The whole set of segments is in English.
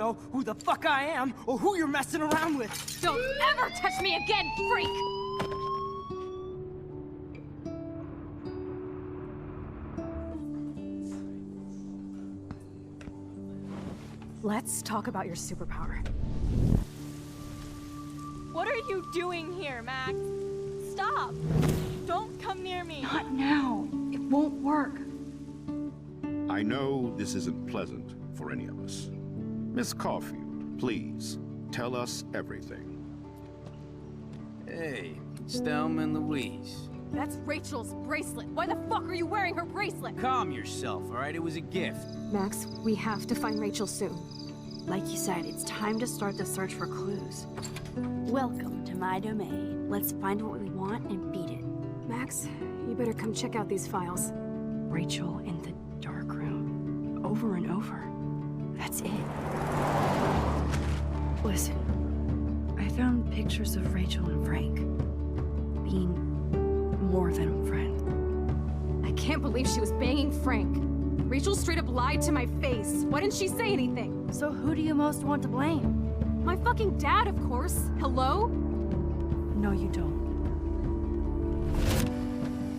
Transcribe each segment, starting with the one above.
know who the fuck I am or who you're messing around with. Don't ever touch me again, freak! Let's talk about your superpower. What are you doing here, Max? Stop! Don't come near me! Not now. It won't work. I know this isn't pleasant for any of us. Miss Caulfield, please, tell us everything. Hey, it's Thelma and Louise. That's Rachel's bracelet. Why the fuck are you wearing her bracelet? Calm yourself, all right? It was a gift. Max, we have to find Rachel soon. Like you said, it's time to start the search for clues. Welcome to my domain. Let's find what we want and beat it. Max, you better come check out these files. Rachel in the dark room. Over and over. That's it. Listen, I found pictures of Rachel and Frank being more than a friend. I can't believe she was banging Frank. Rachel straight up lied to my face. Why didn't she say anything? So who do you most want to blame? My fucking dad, of course. Hello? No, you don't.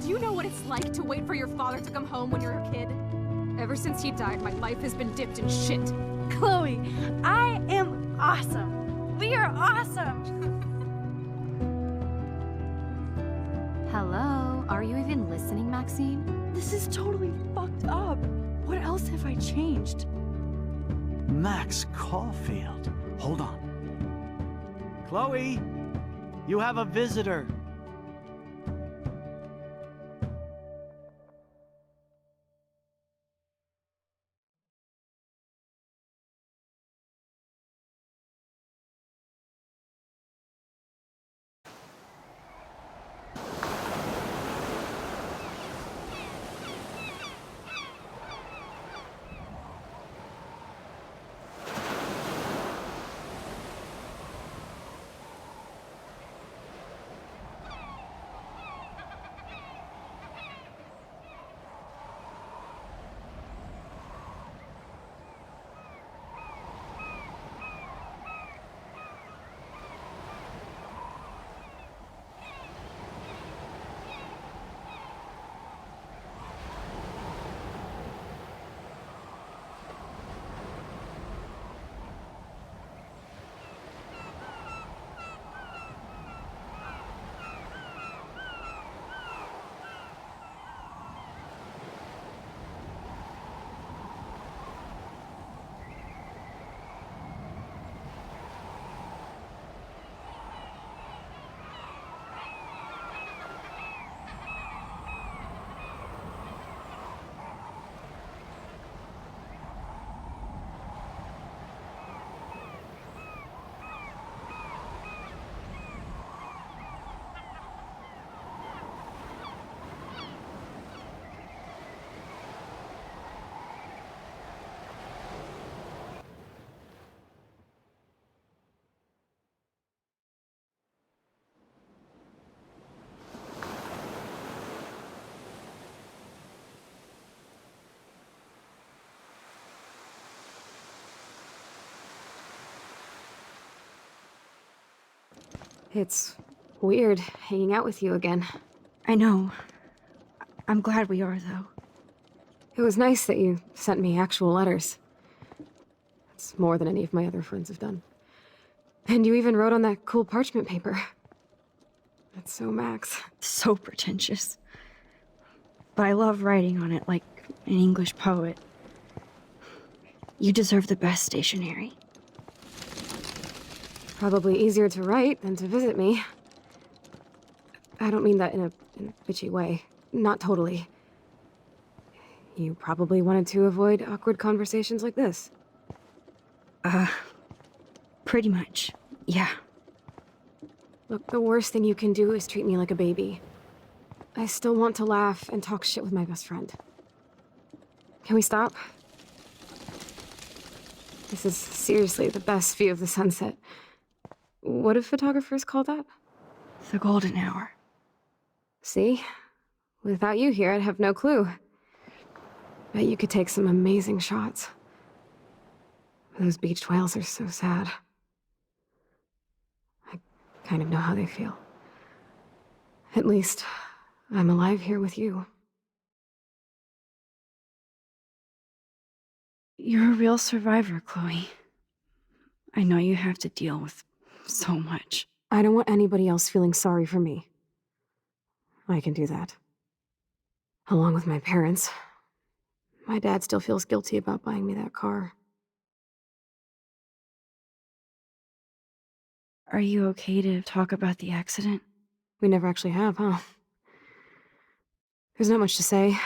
Do you know what it's like to wait for your father to come home when you're a kid? Ever since he died, my life has been dipped in shit. Chloe, I am awesome. We are awesome. Hello? Are you even listening, Maxine? This is totally fucked up. What else have I changed? Max Caulfield. Hold on. Chloe, you have a visitor. It's weird hanging out with you again. I know. I'm glad we are, though. It was nice that you sent me actual letters. It's more than any of my other friends have done. And you even wrote on that cool parchment paper. That's so Max. So pretentious. But I love writing on it like an English poet. You deserve the best stationery. Probably easier to write than to visit me. I don't mean that in a bitchy way. Not totally. You probably wanted to avoid awkward conversations like this. Pretty much, yeah. Look, the worst thing you can do is treat me like a baby. I still want to laugh and talk shit with my best friend. Can we stop? This is seriously the best view of the sunset. What do photographers call that? The golden hour. See? Without you here, I'd have no clue. Bet you could take some amazing shots. Those beached whales are so sad. I kind of know how they feel. At least, I'm alive here with you. You're a real survivor, Chloe. I know you have to deal with so much. I don't want anybody else feeling sorry for me. I can do that. Along with my parents. My dad still feels guilty about buying me that car. Are you okay to talk about the accident? We never actually have, huh? There's not much to say.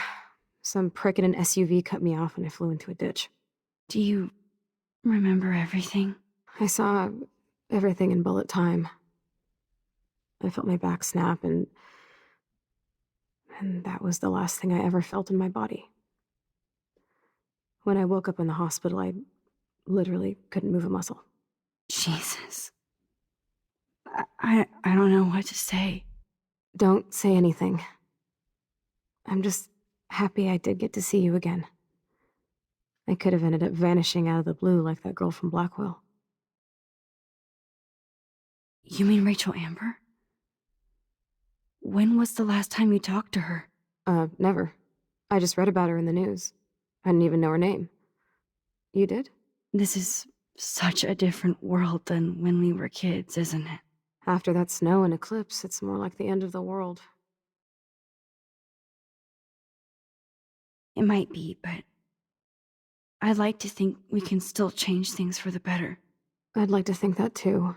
Some prick in an SUV cut me off and I flew into a ditch. Do you remember everything? I saw everything in bullet time. I felt my back snap and that was the last thing I ever felt in my body. When I woke up in the hospital, I literally couldn't move a muscle. Jesus. I don't know what to say. Don't say anything. I'm just happy I did get to see you again. I could have ended up vanishing out of the blue like that girl from Blackwell. You mean Rachel Amber? When was the last time you talked to her? Never. I just read about her in the news. I didn't even know her name. You did? This is such a different world than when we were kids, isn't it? After that snow and eclipse, it's more like the end of the world. It might be, but I'd like to think we can still change things for the better. I'd like to think that too,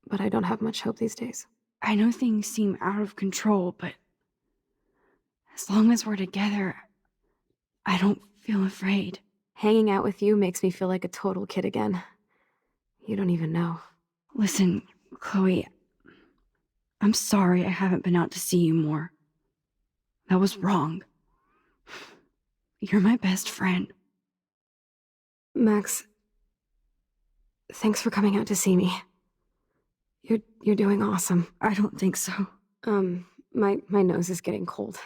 but I don't have much hope these days. I know things seem out of control, but as long as we're together, I don't feel afraid. Hanging out with you makes me feel like a total kid again. You don't even know. Listen, Chloe, I'm sorry I haven't been out to see you more. That was wrong. You're my best friend. Max, thanks for coming out to see me. You're doing awesome. I don't think so. My nose is getting cold.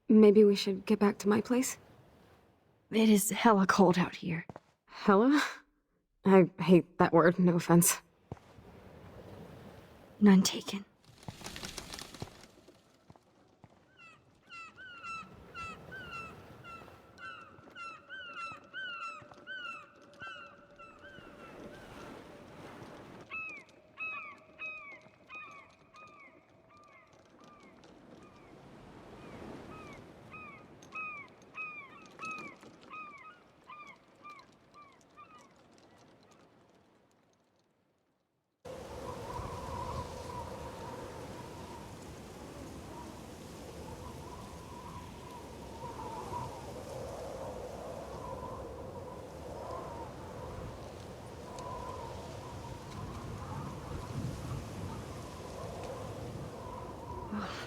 Maybe we should get back to my place? It is hella cold out here. Hella? I hate that word, no offense. None taken.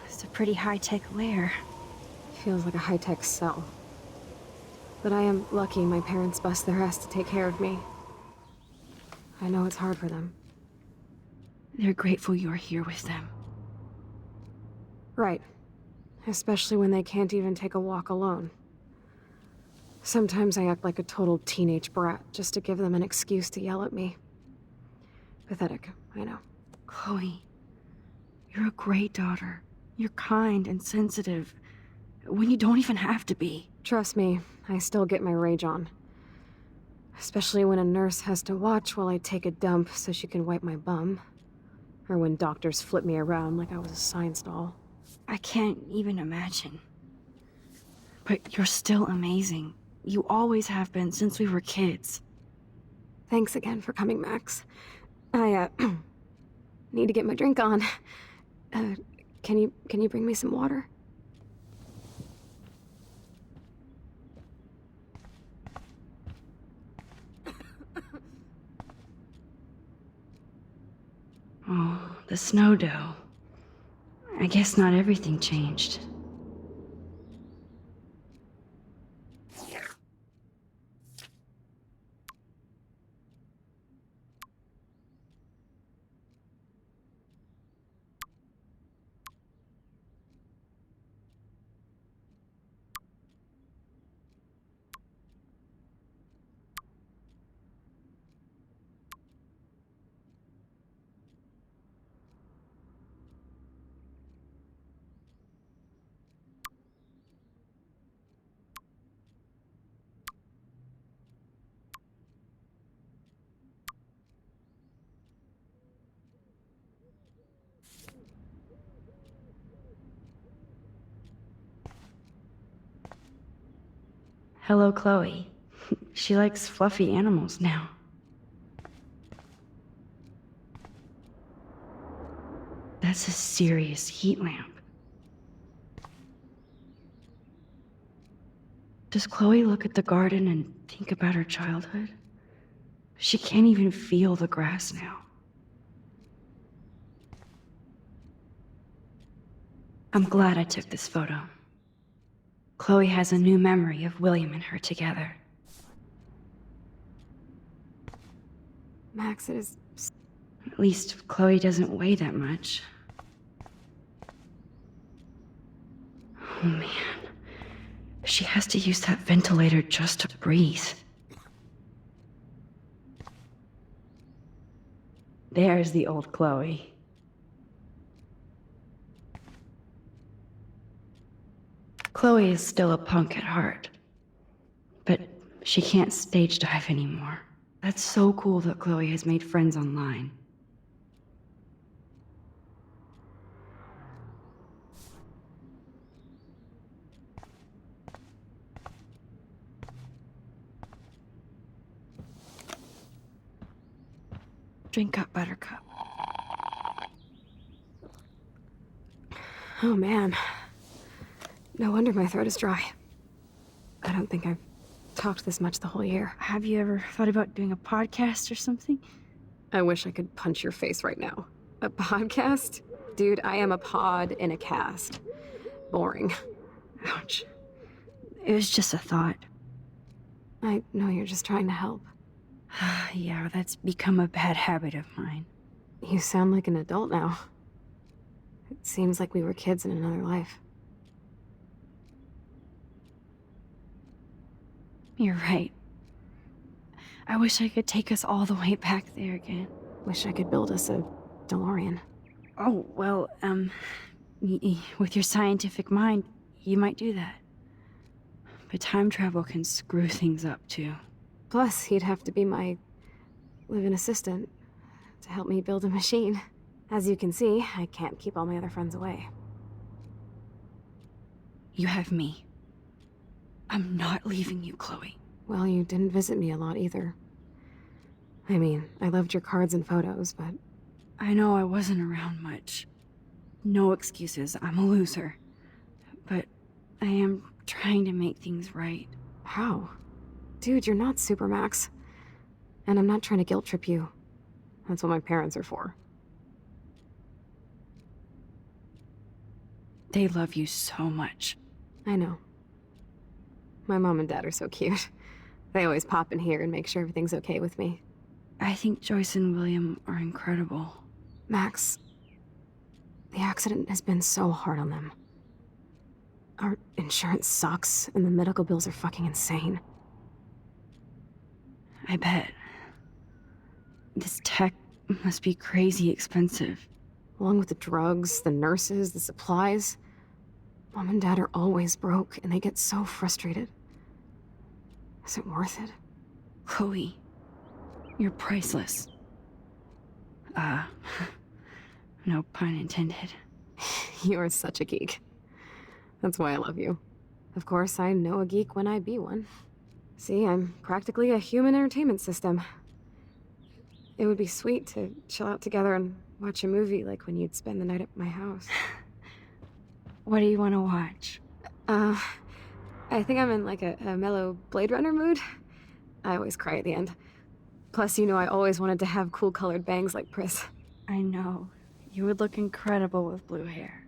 It's a pretty high-tech lair. Feels like a high-tech cell. But I am lucky my parents bust their ass to take care of me. I know it's hard for them. They're grateful you're here with them. Right. Especially when they can't even take a walk alone. Sometimes I act like a total teenage brat just to give them an excuse to yell at me. Pathetic, I know. Chloe, you're a great daughter. You're kind and sensitive, when you don't even have to be. Trust me, I still get my rage on. Especially when a nurse has to watch while I take a dump so she can wipe my bum. Or when doctors flip me around like I was a science doll. I can't even imagine. But you're still amazing. You always have been since we were kids. Thanks again for coming, Max. I, need to get my drink on. Can you bring me some water? Oh, the snow dough. I guess not everything changed. Hello, Chloe. She likes fluffy animals now. That's a serious heat lamp. Does Chloe look at the garden and think about her childhood? She can't even feel the grass now. I'm glad I took this photo. Chloe has a new memory of William and her together. Max, it is... At least Chloe doesn't weigh that much. Oh man. She has to use that ventilator just to breathe. There's the old Chloe. Chloe is still a punk at heart. But she can't stage dive anymore. That's so cool that Chloe has made friends online. Drink up, Buttercup. Oh man. No wonder my throat is dry. I don't think I've talked this much the whole year. Have you ever thought about doing a podcast or something? I wish I could punch your face right now. A podcast? Dude, I am a pod in a cast. Boring. Ouch. It was just a thought. I know you're just trying to help. Yeah, that's become a bad habit of mine. You sound like an adult now. It seems like we were kids in another life. You're right. I wish I could take us all the way back there again. Wish I could build us a DeLorean. Oh, well, with your scientific mind, you might do that. But time travel can screw things up, too. Plus, he'd have to be my live-in assistant to help me build a machine. As you can see, I can't keep all my other friends away. You have me. I'm not leaving you, Chloe. Well, you didn't visit me a lot either. I mean, I loved your cards and photos, but... I know I wasn't around much. No excuses, I'm a loser. But I am trying to make things right. How? Dude, you're not Supermax. And I'm not trying to guilt trip you. That's what my parents are for. They love you so much. I know. My mom and dad are so cute. They always pop in here and make sure everything's okay with me. I think Joyce and William are incredible. Max, the accident has been so hard on them. Our insurance sucks, and the medical bills are fucking insane. I bet. This tech must be crazy expensive. Along with the drugs, the nurses, the supplies. Mom and Dad are always broke, and they get so frustrated. Is it worth it? Chloe, you're priceless. No pun intended. You are such a geek. That's why I love you. Of course, I know a geek when I be one. See, I'm practically a human entertainment system. It would be sweet to chill out together and watch a movie like when you'd spend the night at my house. What do you want to watch? I think I'm in like a mellow Blade Runner mood. I always cry at the end. Plus, you know I always wanted to have cool colored bangs like Pris. I know. You would look incredible with blue hair.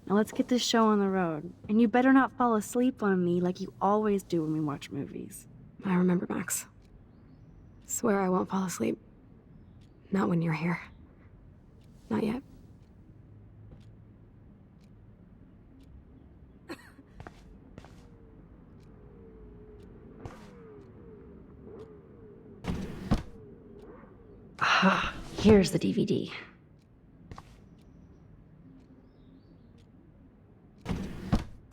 Now let's get this show on the road. And you better not fall asleep on me like you always do when we watch movies. I remember, Max. Swear I won't fall asleep. Not when you're here. Not yet. Ah, here's the DVD.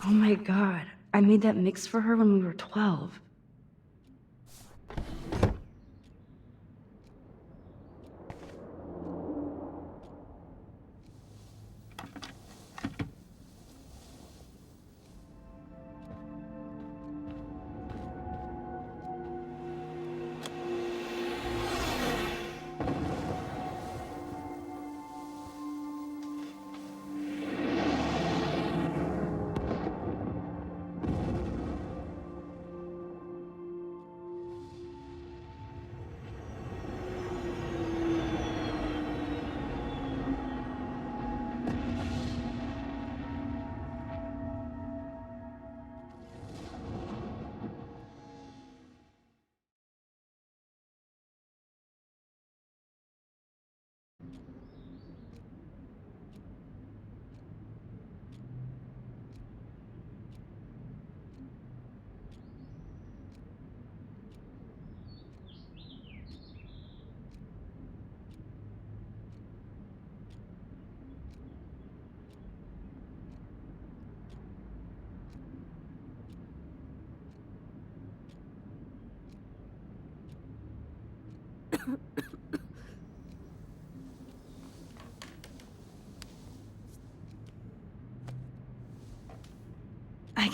Oh my god, I made that mix for her when we were 12.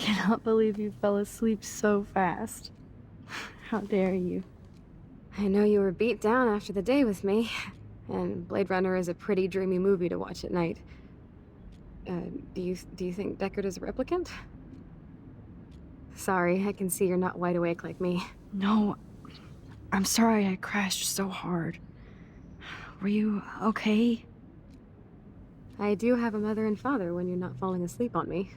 cannot believe you fell asleep so fast. How dare you? I know you were beat down after the day with me, and Blade Runner is a pretty dreamy movie to watch at night. Do you think Deckard is a replicant? Sorry, I can see you're not wide awake like me. No, I'm sorry I crashed so hard. Were you okay? I do have a mother and father when you're not falling asleep on me.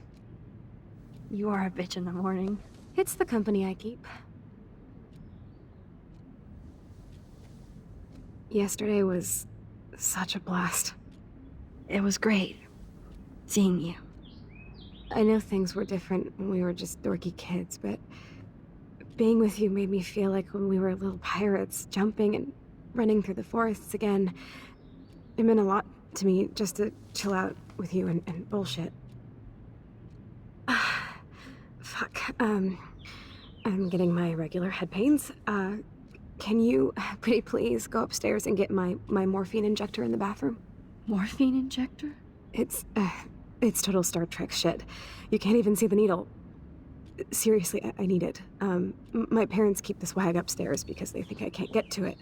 You are a bitch in the morning. It's the company I keep. Yesterday was such a blast. It was great seeing you. I know things were different when we were just dorky kids, but being with you made me feel like when we were little pirates, jumping and running through the forests again. It meant a lot to me just to chill out with you and bullshit. Fuck. I'm getting my regular head pains. Can you, pretty please, go upstairs and get my morphine injector in the bathroom? Morphine injector? It's total Star Trek shit. You can't even see the needle. Seriously, I need it. My parents keep the swag upstairs because they think I can't get to it.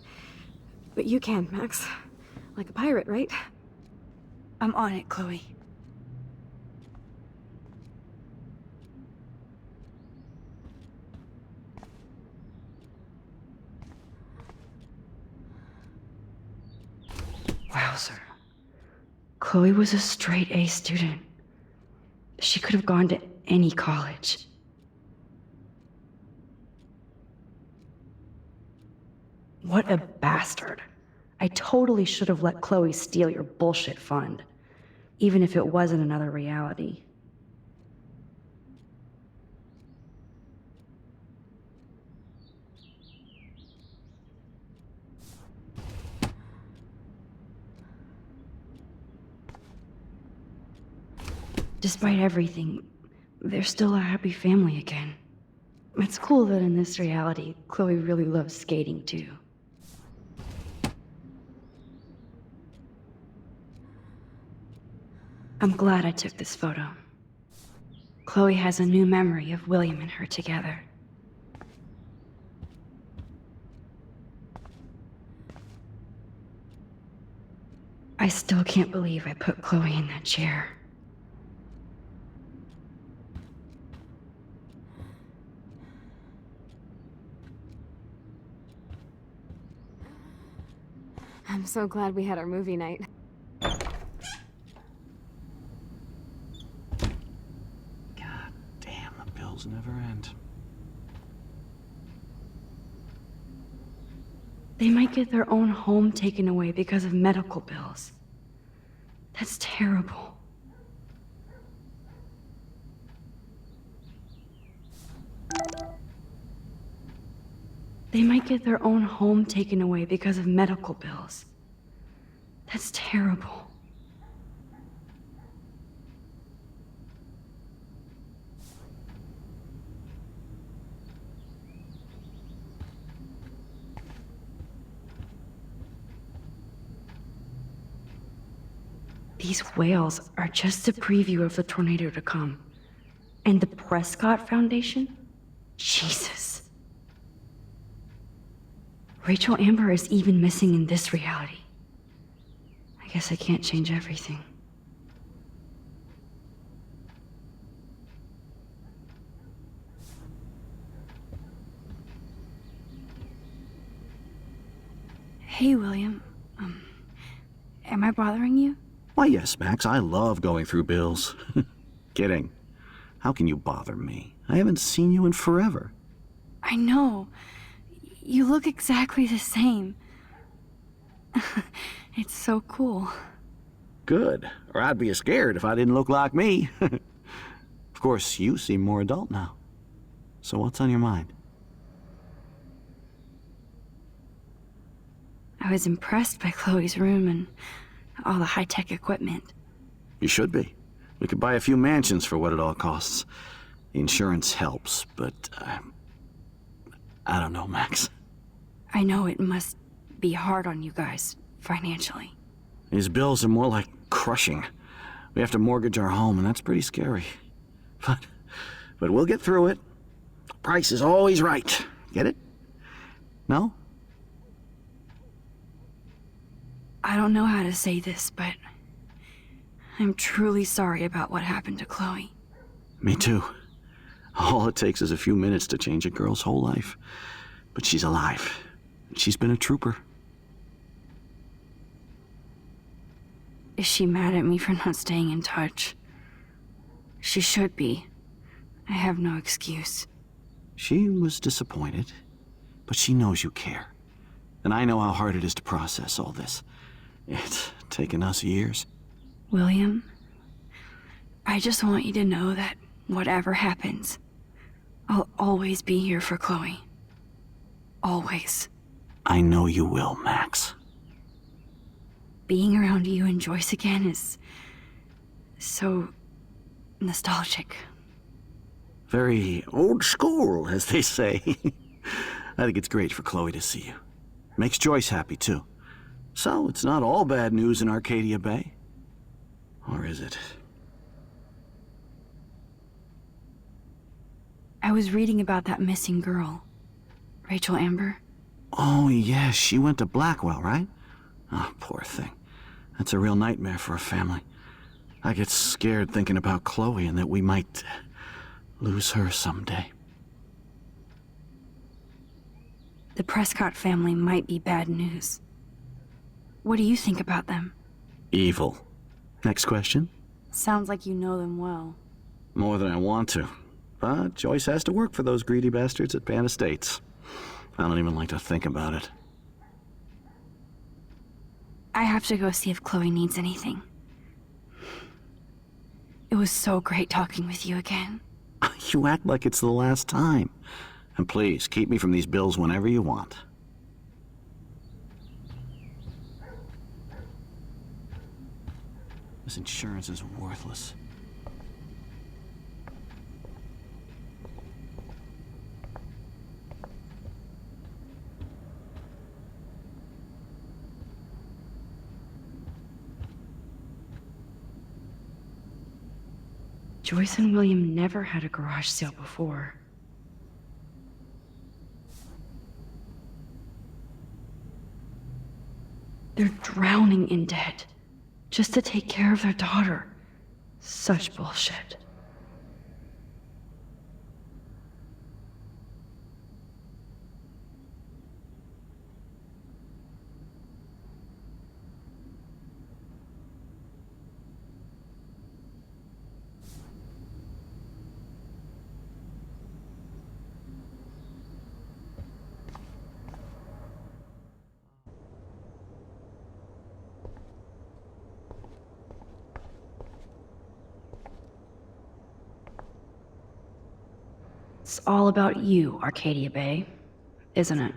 But you can, Max. Like a pirate, right? I'm on it, Chloe. Wowzer. Chloe was a straight A student. She could have gone to any college. What a bastard. I totally should have let Chloe steal your bullshit fund, even if it wasn't another reality. Despite everything, they're still a happy family again. It's cool that in this reality, Chloe really loves skating too. I'm glad I took this photo. Chloe has a new memory of William and her together. I still can't believe I put Chloe in that chair. I'm so glad we had our movie night. God damn, the bills never end. They might get their own home taken away because of medical bills. That's terrible. They might get their own home taken away because of medical bills. That's terrible. These whales are just a preview of the tornado to come. And the Prescott Foundation? Jesus. Rachel Amber is even missing in this reality. I guess I can't change everything. Hey, William. Am I bothering you? Why, yes, Max. I love going through bills. Kidding. How can you bother me? I haven't seen you in forever. I know. You look exactly the same. It's so cool. Good. Or I'd be scared if I didn't look like me. Of course, you seem more adult now. So what's on your mind? I was impressed by Chloe's room and all the high-tech equipment. You should be. We could buy a few mansions for what it all costs. The insurance helps, but I don't know, Max. I know it must be hard on you guys, financially. These bills are more like crushing. We have to mortgage our home, and that's pretty scary. But but we'll get through it. Price is always right. Get it? No? I don't know how to say this, but I'm truly sorry about what happened to Chloe. Me too. All it takes is a few minutes to change a girl's whole life. But she's alive. She's been a trooper. Is she mad at me for not staying in touch? She should be. I have no excuse. She was disappointed, but she knows you care. And I know how hard it is to process all this. It's taken us years. William, I just want you to know that whatever happens, I'll always be here for Chloe. Always. I know you will, Max. Being around you and Joyce again is so nostalgic. Very old school, as they say. I think it's great for Chloe to see you. Makes Joyce happy, too. So, it's not all bad news in Arcadia Bay. Or is it? I was reading about that missing girl. Rachel Amber. Oh, yeah, she went to Blackwell, right? Oh, poor thing. That's a real nightmare for a family. I get scared thinking about Chloe and that we might lose her someday. The Prescott family might be bad news. What do you think about them? Evil. Next question? Sounds like you know them well. More than I want to. But Joyce has to work for those greedy bastards at Pan Estates. I don't even like to think about it. I have to go see if Chloe needs anything. It was so great talking with you again. You act like it's the last time. And please, keep me from these bills whenever you want. This insurance is worthless. Joyce and William never had a garage sale before. They're drowning in debt just to take care of their daughter. Such bullshit. It's all about you, Arcadia Bay, isn't it?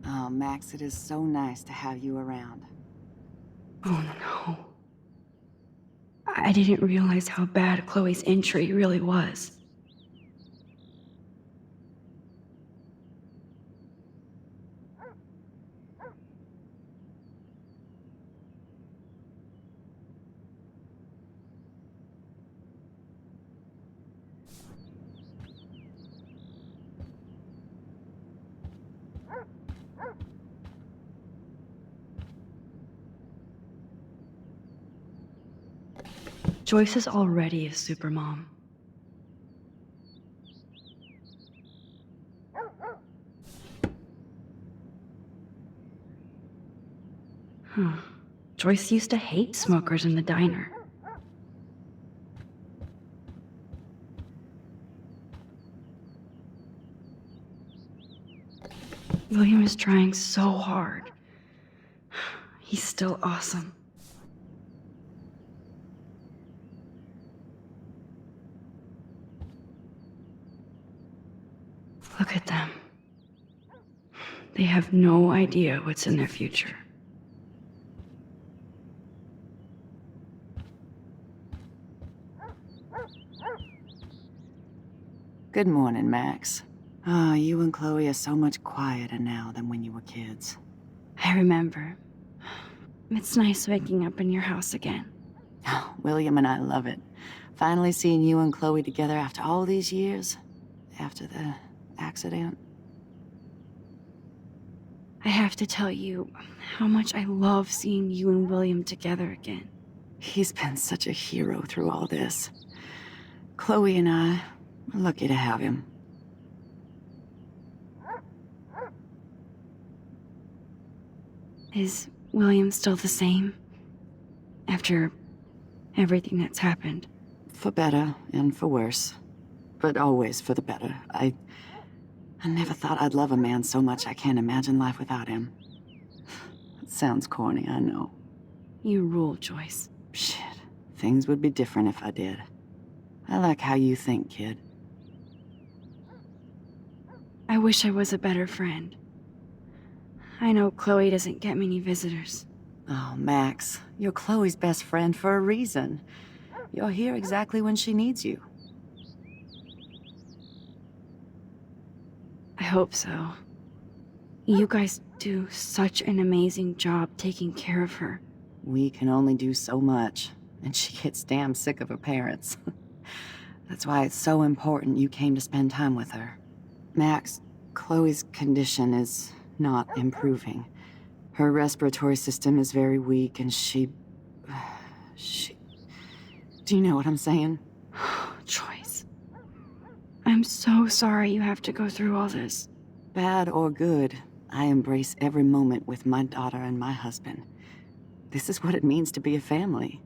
Oh, Max, it is so nice to have you around. Oh no. I didn't realize how bad Chloe's injury really was. Joyce is already a supermom. Joyce used to hate smokers in the diner. William is trying so hard. He's still awesome. Look at them. They have no idea what's in their future. Good morning, Max. Oh, you and Chloe are so much quieter now than when you were kids. I remember. It's nice waking up in your house again. Oh, William and I love it. Finally seeing you and Chloe together after all these years. After the accident. I have to tell you how much I love seeing you and William together again. He's been such a hero through all this. Chloe and I are lucky to have him. Is William still the same? After everything that's happened? For better and for worse. But always for the better. I never thought I'd love a man so much I can't imagine life without him. It sounds corny, I know. You rule, Joyce. Shit. Things would be different if I did. I like how you think, kid. I wish I was a better friend. I know Chloe doesn't get many visitors. Oh, Max, you're Chloe's best friend for a reason. You're here exactly when she needs you. I hope so. You guys do such an amazing job taking care of her. We can only do so much, and she gets damn sick of her parents. That's why it's so important you came to spend time with her. Max, Chloe's condition is not improving. Her respiratory system is very weak, and she... Do you know what I'm saying? Joyce. I'm so sorry you have to go through all this. Bad or good, I embrace every moment with my daughter and my husband. This is what it means to be a family,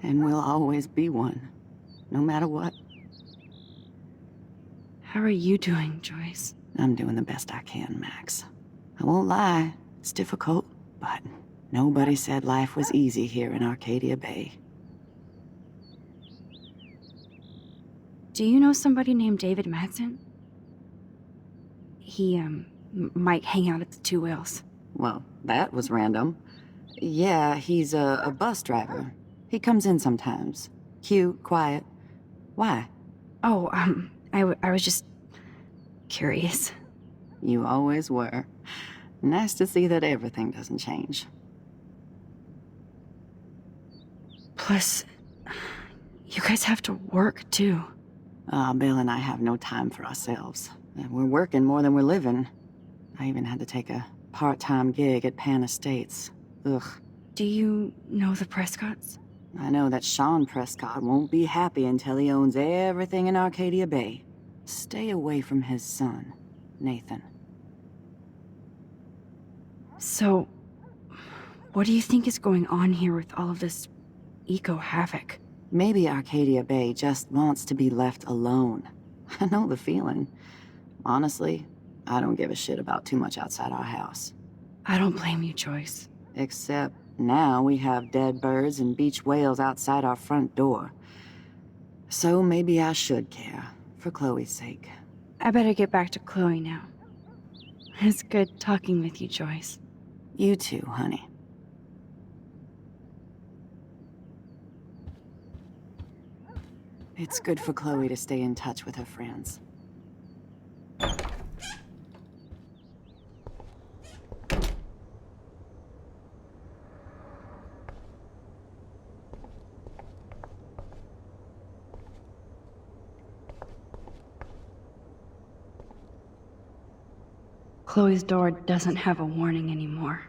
and we'll always be one, no matter what. How are you doing, Joyce? I'm doing the best I can, Max. I won't lie, it's difficult, but nobody said life was easy here in Arcadia Bay. Do you know somebody named David Madsen? He, might hang out at the Two Whales. Well, that was random. Yeah, he's a bus driver. He comes in sometimes. Cute, quiet. Why? Oh, I was just curious. You always were. Nice to see that everything doesn't change. Plus, you guys have to work, too. Bill and I have no time for ourselves. We're working more than we're living. I even had to take a part-time gig at Pan Estates. Ugh. Do you know the Prescotts? I know that Sean Prescott won't be happy until he owns everything in Arcadia Bay. Stay away from his son, Nathan. So, what do you think is going on here with all of this eco-havoc? Maybe Arcadia Bay just wants to be left alone. I know the feeling. Honestly, I don't give a shit about too much outside our house. I don't blame you, Joyce. Except now we have dead birds and beach whales outside our front door. So maybe I should care, for Chloe's sake. I better get back to Chloe now. It's good talking with you, Joyce. You too, honey. It's good for Chloe to stay in touch with her friends. Chloe's door doesn't have a warning anymore.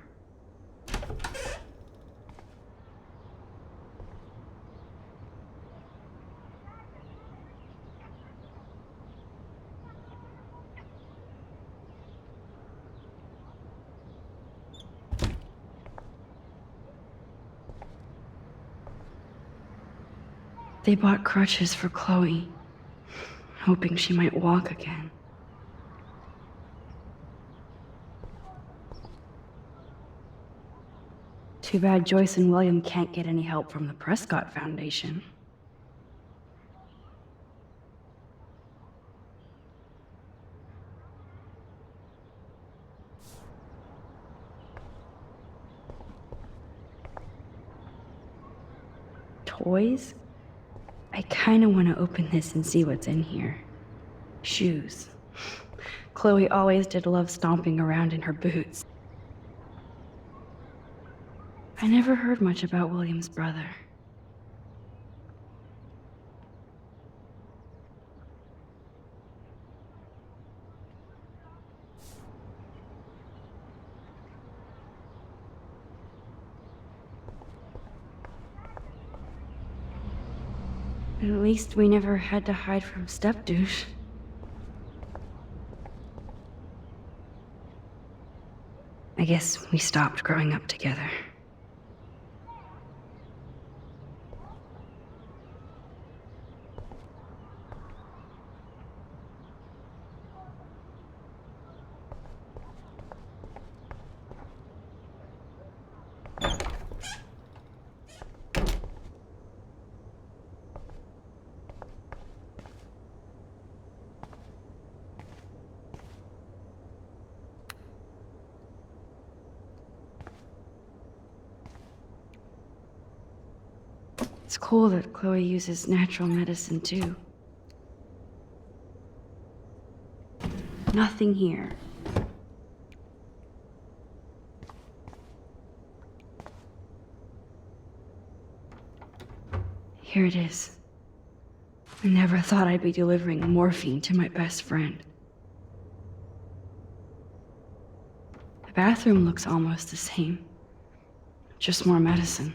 They bought crutches for Chloe, hoping she might walk again. Too bad Joyce and William can't get any help from the Prescott Foundation. Toys? I kinda wanna open this and see what's in here. Shoes. Chloe always did love stomping around in her boots. I never heard much about William's brother. At least we never had to hide from step-douche. I guess we stopped growing up together. It's cool that Chloe uses natural medicine too. Nothing here. Here it is. I never thought I'd be delivering morphine to my best friend. The bathroom looks almost the same. Just more medicine.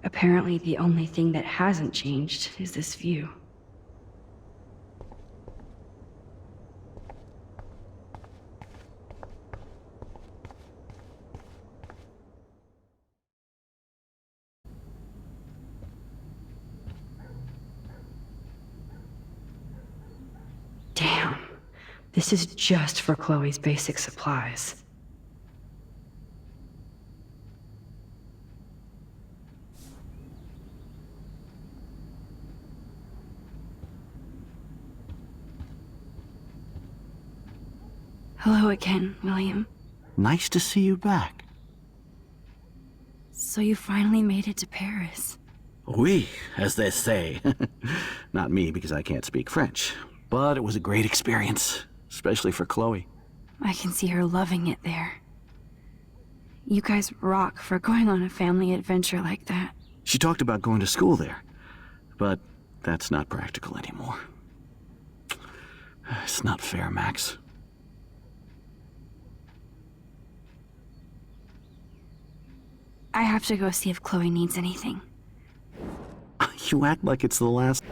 Apparently, the only thing that hasn't changed is this view. Damn. This is just for Chloe's basic supplies. Hello again, William. Nice to see you back. So you finally made it to Paris. Oui, as they say. Not me, because I can't speak French. But it was a great experience, especially for Chloe. I can see her loving it there. You guys rock for going on a family adventure like that. She talked about going to school there, but that's not practical anymore. It's not fair, Max. I have to go see if Chloe needs anything. You act like it's the last...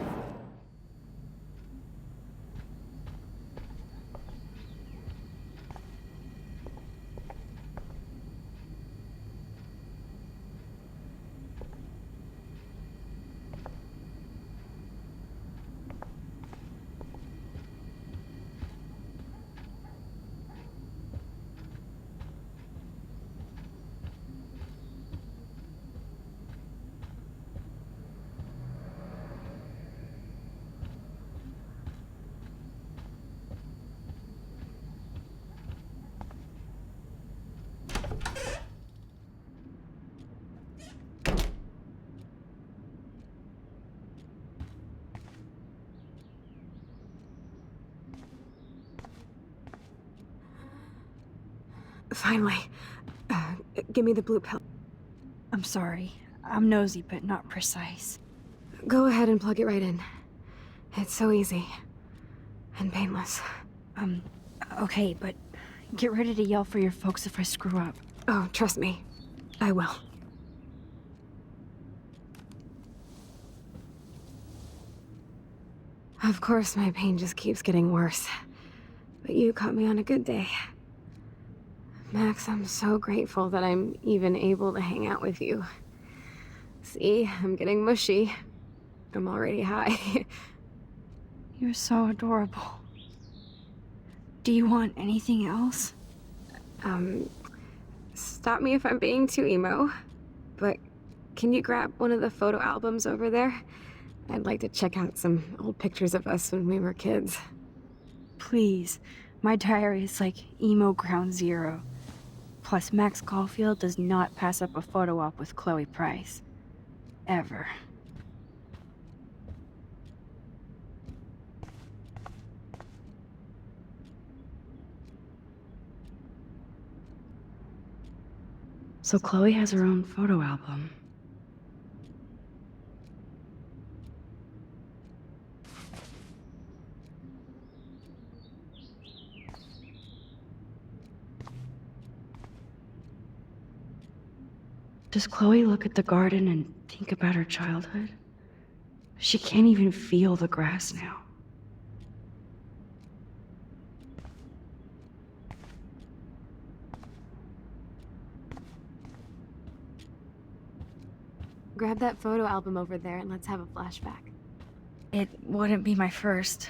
Finally. Give me the blue pill. I'm sorry. I'm nosy, but not precise. Go ahead and plug it right in. It's so easy. And painless. Okay, but get ready to yell for your folks if I screw up. Oh, trust me. I will. Of course, my pain just keeps getting worse. But you caught me on a good day. Max, I'm so grateful that I'm even able to hang out with you. See, I'm getting mushy. I'm already high. You're so adorable. Do you want anything else? Stop me if I'm being too emo, but can you grab one of the photo albums over there? I'd like to check out some old pictures of us when we were kids. Please. My diary is like emo ground zero. Plus, Max Caulfield does not pass up a photo op with Chloe Price. Ever. So Chloe has her own photo album. Does Chloe look at the garden and think about her childhood? She can't even feel the grass now. Grab that photo album over there and let's have a flashback. It wouldn't be my first.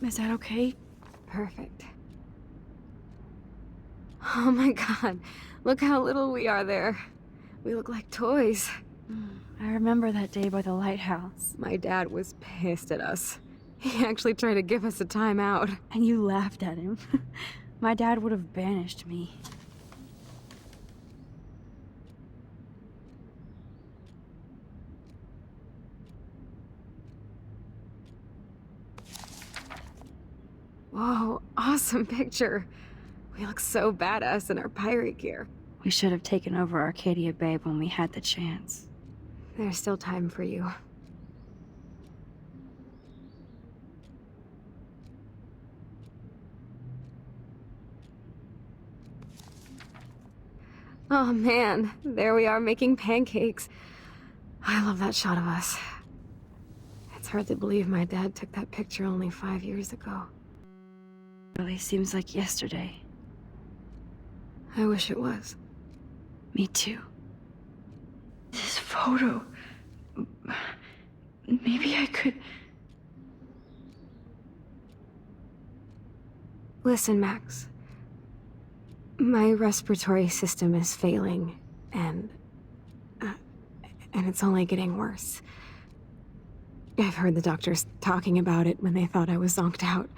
Is that okay? Perfect. Oh my god, look how little we are there. We look like toys. I remember that day by the lighthouse. My dad was pissed at us. He actually tried to give us a timeout. And you laughed at him. My dad would have banished me. Whoa, awesome picture. We look so badass in our pirate gear. We should have taken over Arcadia Bay when we had the chance. There's still time for you. Oh man, there we are making pancakes. I love that shot of us. It's hard to believe my dad took that picture only 5 years ago. Really seems like yesterday. I wish it was. Me too. This photo... Maybe I could... Listen, Max. My respiratory system is failing, and it's only getting worse. I've heard the doctors talking about it when they thought I was zonked out.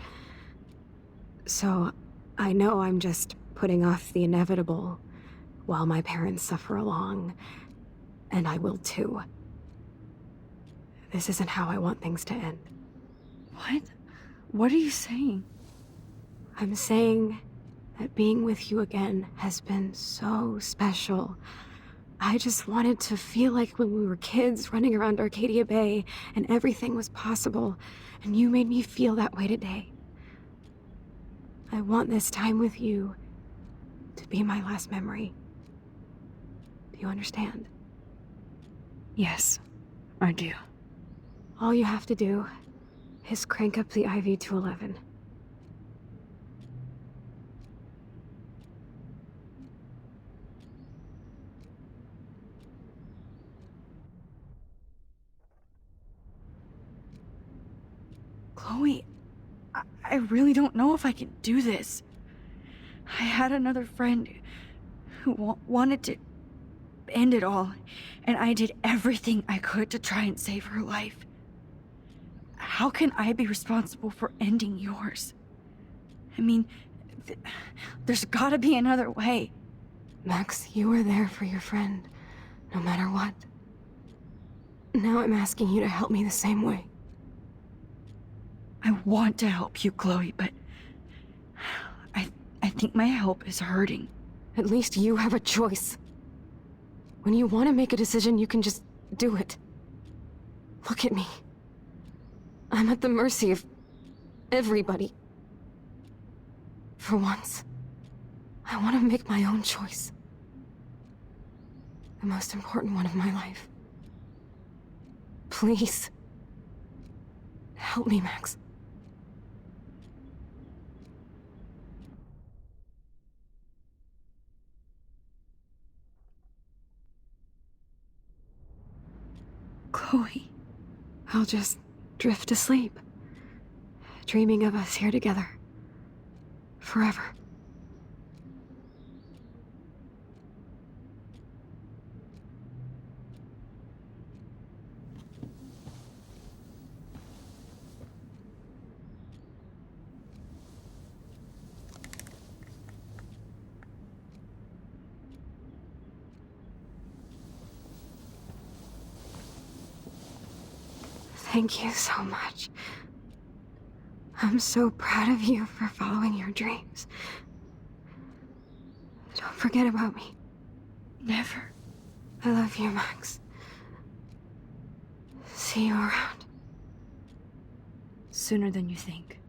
So, I know I'm just putting off the inevitable while my parents suffer along, and I will too. This isn't how I want things to end. What? What are you saying? I'm saying that being with you again has been so special. I just wanted to feel like when we were kids running around Arcadia Bay and everything was possible, and you made me feel that way today. I want this time with you to be my last memory. Do you understand? Yes, I do. All you have to do is crank up the IV to 11. Chloe, I really don't know if I can do this. I had another friend who wanted to end it all, and I did everything I could to try and save her life. How can I be responsible for ending yours? I mean, there's gotta be another way. Max, you were there for your friend, no matter what. Now I'm asking you to help me the same way. I want to help you, Chloe, but I think my help is hurting. At least you have a choice. When you want to make a decision, you can just do it. Look at me. I'm at the mercy of everybody. For once, I want to make my own choice. The most important one of my life. Please. Help me, Max. Chloe. I'll just drift to sleep. dreaming of us here together. Forever. Thank you so much. I'm so proud of you for following your dreams. Don't forget about me. Never. I love you, Max. See you around. Sooner than you think.